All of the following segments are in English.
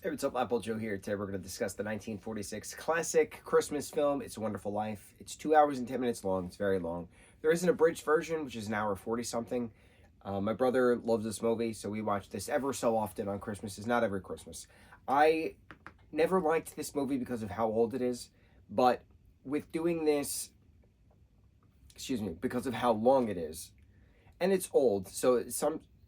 Hey, what's up, lightboltjoe here. Today we're going to discuss the 1946 classic Christmas film, It's a Wonderful Life. It's 2 hours and 10 minutes long. It's very long. There is an abridged version, which is an hour 40-something. My brother loves this movie, so we watch this ever so often on Christmases, not every Christmas. I never liked this movie because of how old it is, but with doing this, because of how long it is, and it's old, so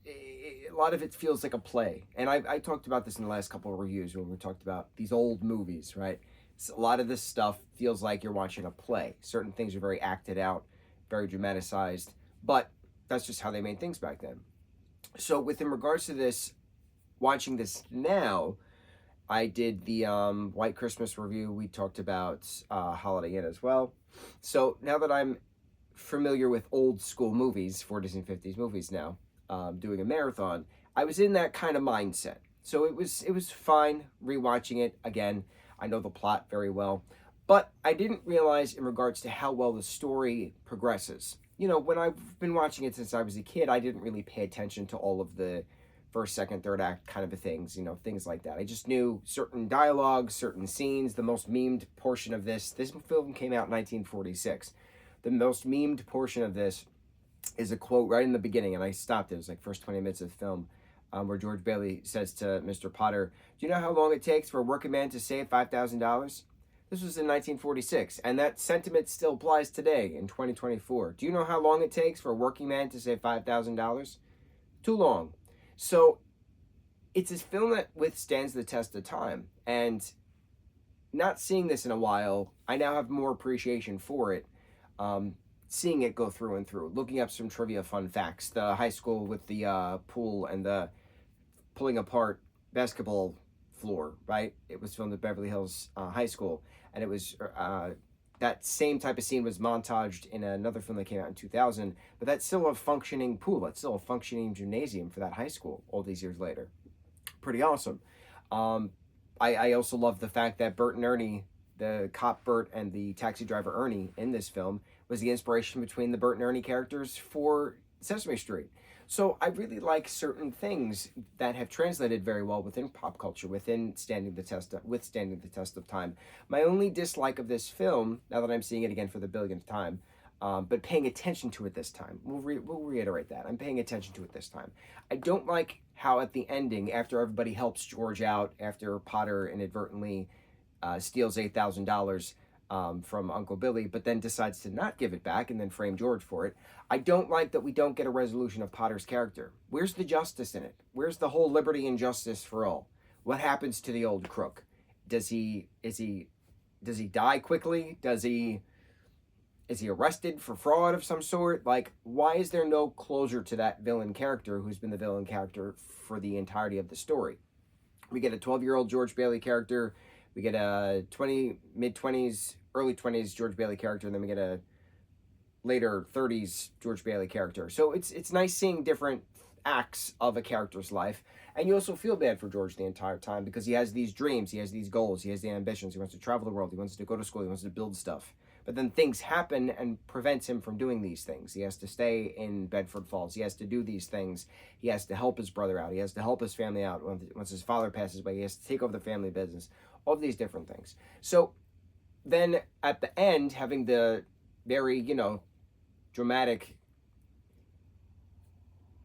a lot of it feels like a play. And I talked about this in the last couple of reviews when we talked about these old movies, right? So a lot of this stuff feels like you're watching a play. Certain things are very acted out, very dramatized, but that's just how they made things back then. So in regards to this, watching this now, I did the White Christmas review. We talked about Holiday Inn as well. So now that I'm familiar with old school movies, 40s and 50s movies now, doing a marathon, I was in that kind of mindset. So it was fine rewatching it again. I know the plot very well, but I didn't realize in regards to how well the story progresses. You know, when I've been watching it since I was a kid, I didn't really pay attention to all of the first, second, third act kind of things, things like that. I just knew certain dialogues, certain scenes. The most memed portion of this film came out in 1946. The most memed portion of this is a quote right in the beginning, and I stopped it. It was like first 20 minutes of the film, where George Bailey says to Mr. Potter, "Do you know how long it takes for a working man to save $5,000? This was in 1946, and that sentiment still applies today in 2024. Do you know how long it takes for a working man to save $5,000? Too long." So it's a film that withstands the test of time, and not seeing this in a while, I now have more appreciation for it. Seeing it go through and through, looking up some trivia fun facts, the high school with the pool and the pulling apart basketball floor, right? It was filmed at Beverly Hills High School, and it was that same type of scene was montaged in another film that came out in 2000, but that's still a functioning pool. That's still a functioning gymnasium for that high school all these years later. Pretty awesome. I also love the fact that Bert and Ernie, the cop Bert and the taxi driver Ernie in this film, was the inspiration between the Bert and Ernie characters for Sesame Street. So I really like certain things that have translated very well within pop culture, withstanding the test of time. My only dislike of this film, now that I'm seeing it again for the billionth time, but paying attention to it this time, we'll reiterate that. I'm paying attention to it this time. I don't like how at the ending, after everybody helps George out, after Potter inadvertently steals $8,000 from Uncle Billy, but then decides to not give it back and then frame George for it. I don't like that we don't get a resolution of Potter's character. Where's the justice in it? Where's the whole liberty and justice for all? What happens to the old crook? Does he die quickly? Is he arrested for fraud of some sort? Like, why is there no closure to that villain character who's been the villain character for the entirety of the story? We get a 12-year-old George Bailey character. We get a mid-20s, early 20s George Bailey character, and then we get a later 30s George Bailey character. So it's nice seeing different acts of a character's life, and you also feel bad for George the entire time because he has these dreams, he has these goals, he has the ambitions, he wants to travel the world, he wants to go to school, he wants to build stuff. But then things happen and prevents him from doing these things. He has to stay in Bedford Falls. He has to do these things. He has to help his brother out. He has to help his family out. Once his father passes away, he has to take over the family business. All of these different things. So then at the end, having the very, dramatic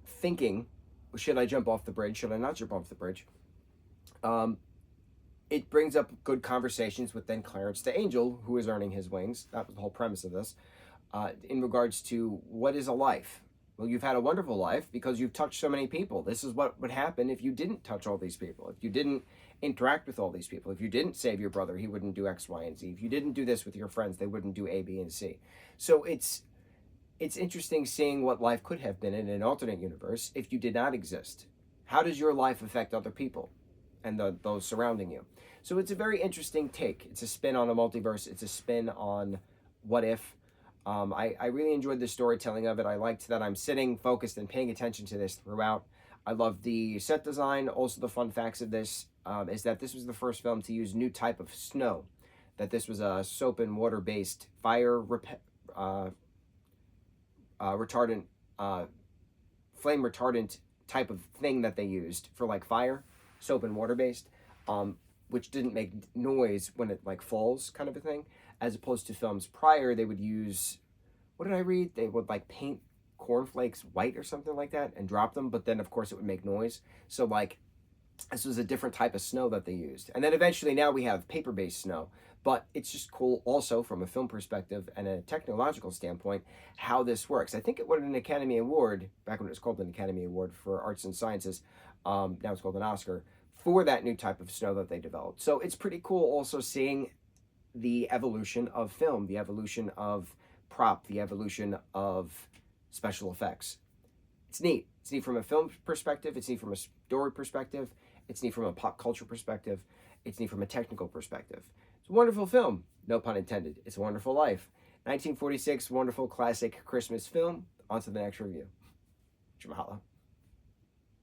thinking, should I jump off the bridge? Should I not jump off the bridge? It brings up good conversations with then Clarence the Angel, who is earning his wings. That was the whole premise of this. In regards to what is a life? Well, you've had a wonderful life because you've touched so many people. This is what would happen if you didn't touch all these people. If you didn't interact with all these people. If you didn't save your brother, he wouldn't do X, Y, and Z. If you didn't do this with your friends, they wouldn't do A, B, and C. So it's interesting seeing what life could have been in an alternate universe if you did not exist. How does your life affect other people and those surrounding you? So it's a very interesting take. It's a spin on a multiverse. It's a spin on what if. I really enjoyed the storytelling of it. I liked that I'm sitting, focused, and paying attention to this throughout. I love the set design. Also, the fun facts of this is that this was the first film to use new type of snow. That this was a soap and water-based fire retardant, flame retardant type of thing that they used for like fire, soap and water based. which didn't make noise when it like falls, kind of a thing, as opposed to films prior. They would use, what did I read? They would like paint cornflakes white or something like that and drop them, but then of course it would make noise. So like this was a different type of snow that they used. And then eventually now we have paper-based snow. But it's just cool also from a film perspective and a technological standpoint how this works. I think it won an Academy Award, back when it was called an Academy Award for Arts and Sciences. Now it's called an Oscar, for that new type of snow that they developed. So it's pretty cool also seeing the evolution of film, the evolution of prop, the evolution of special effects. It's neat. It's neat from a film perspective. It's neat from a story perspective. It's neat from a pop culture perspective. It's neat from a technical perspective. It's a wonderful film, no pun intended. It's a Wonderful Life. 1946, wonderful classic Christmas film. On to the next review. Mahalo.